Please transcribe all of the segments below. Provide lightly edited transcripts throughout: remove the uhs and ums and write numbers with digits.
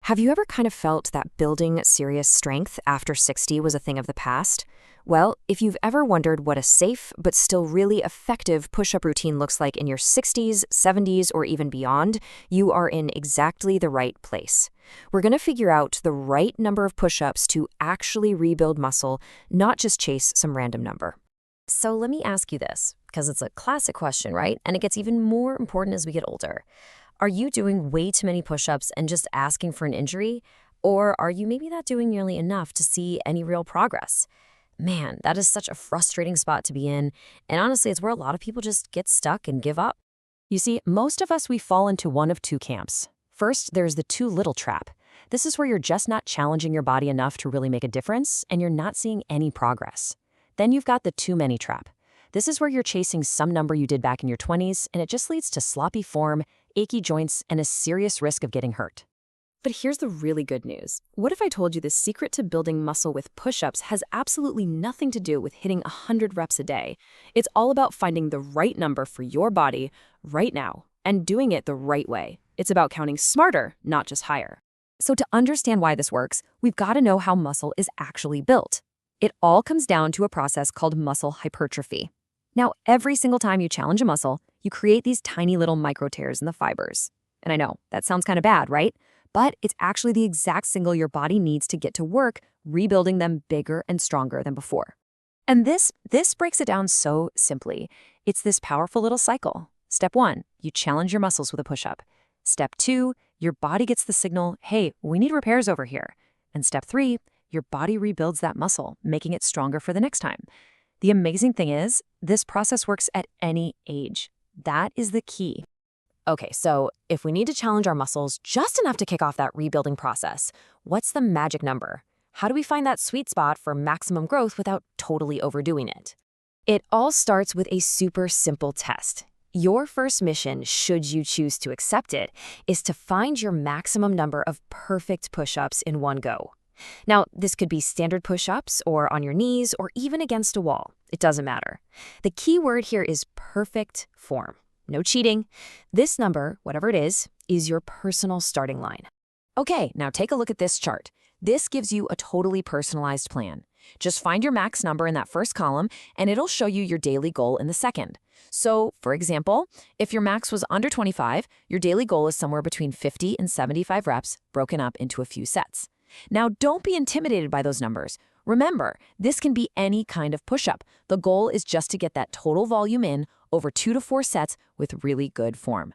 Have you ever kind of felt that building serious strength after 60 was a thing of the past? Well, if you've ever wondered what a safe but still really effective push-up routine looks like in your 60s, 70s, or even beyond, you are in exactly the right place. We're going to figure out the right number of push-ups to actually rebuild muscle, not just chase some random number. So let me ask you this, because it's a classic question, right? And it gets even more important as we get older. Are you doing way too many push-ups and just asking for an injury? Or are you maybe not doing nearly enough to see any real progress? Man, that is such a frustrating spot to be in. And honestly, it's where a lot of people just get stuck and give up. You see, most of us, we fall into one of two camps. First, there's the too little trap. This is where you're just not challenging your body enough to really make a difference, and you're not seeing any progress. Then you've got the too many trap. This is where you're chasing some number you did back in your 20s, and it just leads to sloppy form, achy joints, and a serious risk of getting hurt. But here's the really good news. What if I told you the secret to building muscle with push-ups has absolutely nothing to do with hitting 100 reps a day? It's all about finding the right number for your body right now and doing it the right way. It's about counting smarter, not just higher. So to understand why this works, we've got to know how muscle is actually built. It all comes down to a process called muscle hypertrophy. Now, every single time you challenge a muscle, you create these tiny little micro tears in the fibers. And I know, that sounds kind of bad, right? But it's actually the exact signal your body needs to get to work, rebuilding them bigger and stronger than before. And this breaks it down so simply. It's this powerful little cycle. Step 1, you challenge your muscles with a push-up. Step 2, your body gets the signal, hey, we need repairs over here. And step 3, your body rebuilds that muscle, making it stronger for the next time. The amazing thing is, this process works at any age. That is the key. Okay, so if we need to challenge our muscles just enough to kick off that rebuilding process, what's the magic number? How do we find that sweet spot for maximum growth without totally overdoing it? It all starts with a super simple test. Your first mission, should you choose to accept it, is to find your maximum number of perfect push-ups in one go. Now, this could be standard push-ups or on your knees or even against a wall. It doesn't matter. The key word here is perfect form. No cheating. This number, whatever it is your personal starting line. Okay, now take a look at this chart. This gives you a totally personalized plan. Just find your max number in that first column, and it'll show you your daily goal in the second. So, for example, if your max was under 25, your daily goal is somewhere between 50 and 75 reps, broken up into a few sets. Now, don't be intimidated by those numbers. Remember, this can be any kind of push-up. The goal is just to get that total volume in over 2 to 4 sets with really good form.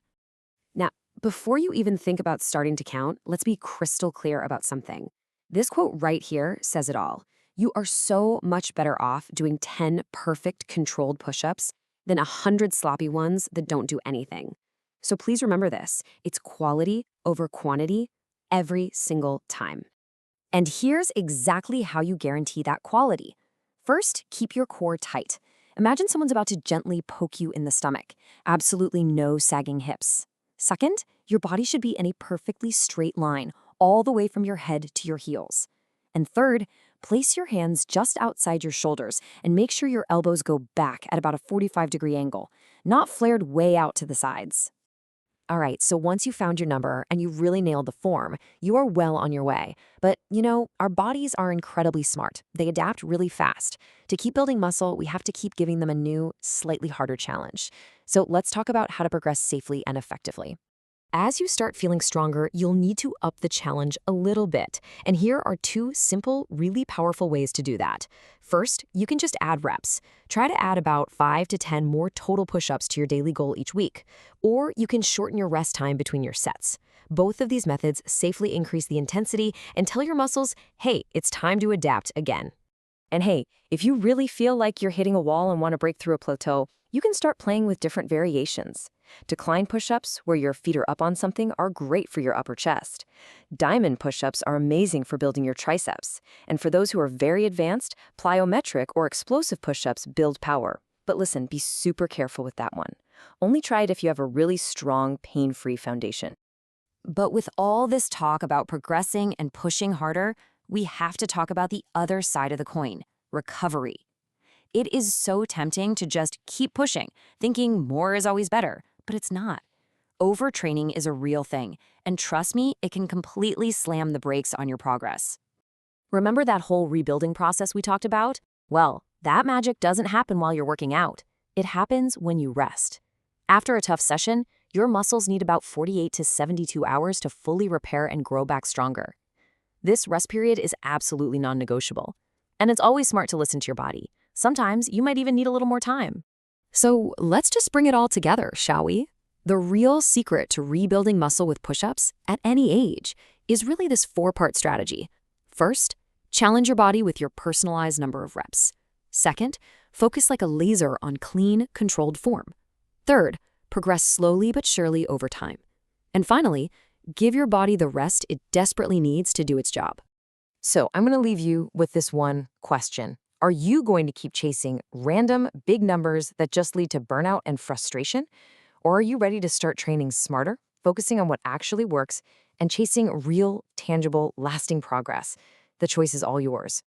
Now, before you even think about starting to count, let's be crystal clear about something. This quote right here says it all. You are so much better off doing 10 perfect controlled push-ups than 100 sloppy ones that don't do anything. So please remember this. It's quality over quantity every single time. And here's exactly how you guarantee that quality. First, keep your core tight. Imagine someone's about to gently poke you in the stomach. Absolutely no sagging hips. Second, your body should be in a perfectly straight line, all the way from your head to your heels. And third, place your hands just outside your shoulders and make sure your elbows go back at about a 45-degree angle, not flared way out to the sides. All right, so once you found your number and you really nailed the form, you are well on your way. But, our bodies are incredibly smart. They adapt really fast. To keep building muscle, we have to keep giving them a new, slightly harder challenge. So let's talk about how to progress safely and effectively. As you start feeling stronger, you'll need to up the challenge a little bit. And here are 2 simple, really powerful ways to do that. First, you can just add reps. Try to add about 5 to 10 more total push-ups to your daily goal each week. Or you can shorten your rest time between your sets. Both of these methods safely increase the intensity and tell your muscles, hey, it's time to adapt again. And hey, if you really feel like you're hitting a wall and want to break through a plateau, you can start playing with different variations. Decline push-ups, where your feet are up on something, are great for your upper chest. Diamond push-ups are amazing for building your triceps. And for those who are very advanced, plyometric or explosive push-ups build power. But listen, be super careful with that one. Only try it if you have a really strong, pain-free foundation. But with all this talk about progressing and pushing harder, we have to talk about the other side of the coin, recovery. It is so tempting to just keep pushing, thinking more is always better, but it's not. Overtraining is a real thing, and trust me, it can completely slam the brakes on your progress. Remember that whole rebuilding process we talked about? Well, that magic doesn't happen while you're working out. It happens when you rest. After a tough session, your muscles need about 48 to 72 hours to fully repair and grow back stronger. This rest period is absolutely non-negotiable. And it's always smart to listen to your body. Sometimes you might even need a little more time. So let's just bring it all together, shall we? The real secret to rebuilding muscle with push-ups at any age is really this four-part strategy. First, challenge your body with your personalized number of reps. Second, focus like a laser on clean, controlled form. Third, progress slowly but surely over time. And finally, give your body the rest it desperately needs to do its job. So I'm going to leave you with this one question. Are you going to keep chasing random big numbers that just lead to burnout and frustration? Or are you ready to start training smarter, focusing on what actually works, and chasing real, tangible, lasting progress? The choice is all yours.